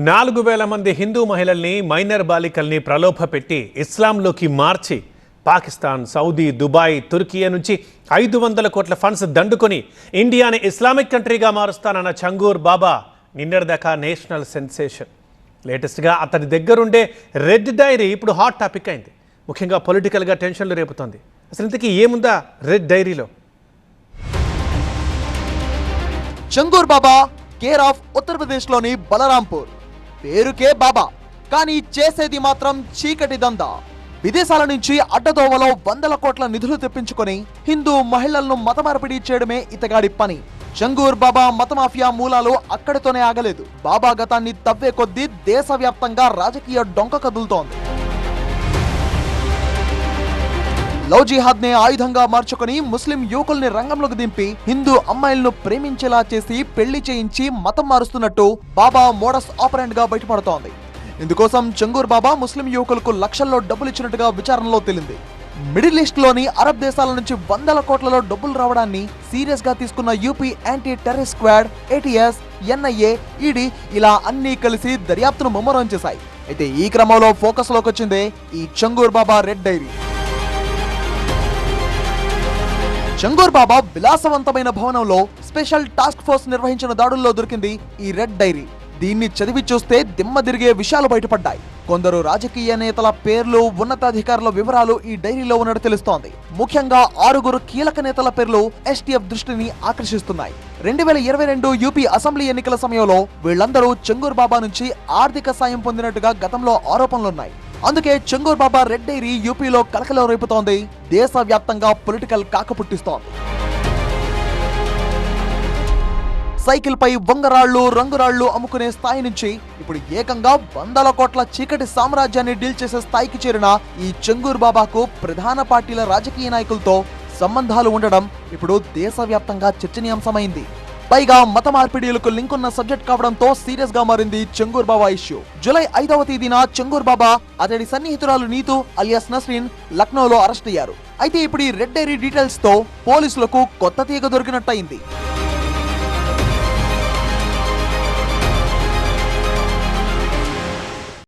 4,000 మంది హిందూ మహిళల్ని మైనర్ బాలికల్ని ప్రలోభపెట్టి ఇస్లాంలోకి మార్చి Pakistan, Saudi, Dubai, Turkiye నుంచి 500 కోట్ల ఫండ్స్ దండుకొని ఇండియాని ఇస్లామిక్ కంట్రీగా మారుస్తానన్న చంగూర్ బాబా నిన్నటిదాకా నేషనల్ సెన్సేషన్. లేటెస్ట్గా అతని దగ్గరుండే రెడ్ డైరీ ఇప్పుడు హాట్ టాపిక్ అయింది. ముఖ్యంగా పొలిటికల్గా టెన్షన్లు రేపుతోంది. అసలు ఇంతకీ ఏముందా రెడ్ డైరీలో? చంగూర్ బాబా కేర్ ఆఫ్ ఉత్తరప్రదేశ్లోని బలరాంపూర్. పేరుకే బాబా, కానీ చేసేది మాత్రం చీకటి దందా. విదేశాల నుంచి అడ్డదోవలో 100 కోట్ల నిధులు తెప్పించుకొని హిందూ మహిళలను మతమార్పిడి చేయడమే ఇతగాడి పని. చంగూర్ బాబా మత మాఫియా మూలాలు అక్కడితోనే ఆగలేదు. బాబా గతాన్ని తవ్వే కొద్దీ దేశవ్యాప్తంగా రాజకీయ డొంక కదులుతోంది. లవ్ జిహాద్ ని ఆయుధంగా మార్చుకొని ముస్లిం యువకుల్ని రంగంలోకి దింపి హిందూ అమ్మాయిలను ప్రేమించేలా చేసి పెళ్లి చేయించి మతం మారుస్తున్నట్టు బాబా మోడస్ ఆపరెంట్ గా బయటపడుతోంది. ఇందుకోసం చంగూర్ బాబా ముస్లిం యువకులకు లక్షల్లో డబ్బులు ఇచ్చినట్టుగా విచారణలో తేలింది. మిడిల్ ఈస్ట్ లోని అరబ్ దేశాల నుంచి 100 కోట్లలో డబ్బులు రావడాన్ని సీరియస్ గా తీసుకున్న UP anti terrorist squad, ATS, NIA, ED ఇలా అన్ని కలిసి దర్యాప్తును ముమ్మరం చేశాయి. అయితే ఈ క్రమంలో ఫోకస్ లోకి వచ్చిందే ఈ చంగూర్ బాబా రెడ్ డైరీ. చంగూర్ బాబా విలాసవంతమైన భవనంలో స్పెషల్ టాస్క్ ఫోర్స్ నిర్వహించిన దాడుల్లో దొరికింది ఈ రెడ్ డైరీ. దీన్ని చదివి చూస్తే దిమ్మ తిరిగే విషయాలు బయటపడ్డాయి. కొందరు రాజకీయ నేతల పేర్లు, ఉన్నతాధికారుల వివరాలు ఈ డైరీలో ఉన్నట్టు తెలుస్తోంది. ముఖ్యంగా 6 కీలక నేతల పేర్లు ఎస్టీఎఫ్ దృష్టిని ఆకర్షిస్తున్నాయి. 2022 యూపీ అసెంబ్లీ ఎన్నికల సమయంలో వీళ్లందరూ చంగూర్ బాబా నుంచి ఆర్థిక సాయం పొందినట్టుగా గతంలో ఆరోపణలున్నాయి. అందుకే చంగూర్ బాబా రెడ్ డైరీ యూపీలో కలకలం రేపుతోంది. దేశవ్యాప్తంగా పొలిటికల్ కాక పుట్టిస్తోంది. సైకిల్ పై వంగరాళ్లు, రంగురాళ్లు అమ్ముకునే స్థాయి నుంచి ఇప్పుడు ఏకంగా 100 కోట్ల చీకటి సామ్రాజ్యాన్ని డీల్ చేసే స్థాయికి చేరిన ఈ చంగూర్ బాబాకు ప్రధాన పార్టీల రాజకీయ నాయకులతో సంబంధాలు ఉండడం ఇప్పుడు దేశవ్యాప్తంగా చర్చనీయాంశమైంది. పైగా మత మార్పిడిలకు లింక్ ఉన్న సబ్జెక్ట్ కావడంతో సీరియస్ గా మారింది చంగూర్ బాబా ఇష్యూ. జూలై 5వ తేదీన చంగూర్ బాబా, అతడి సన్నిహితురాలు నీతు అలియాస్ నస్రీన్ లక్నోలో అరెస్ట్ అయ్యారు. అయితే ఇప్పుడు ఈ రెడ్ డైరీ డీటెయిల్స్ తో పోలీసులకు కొత్త తీగ దొరికినట్టయింది.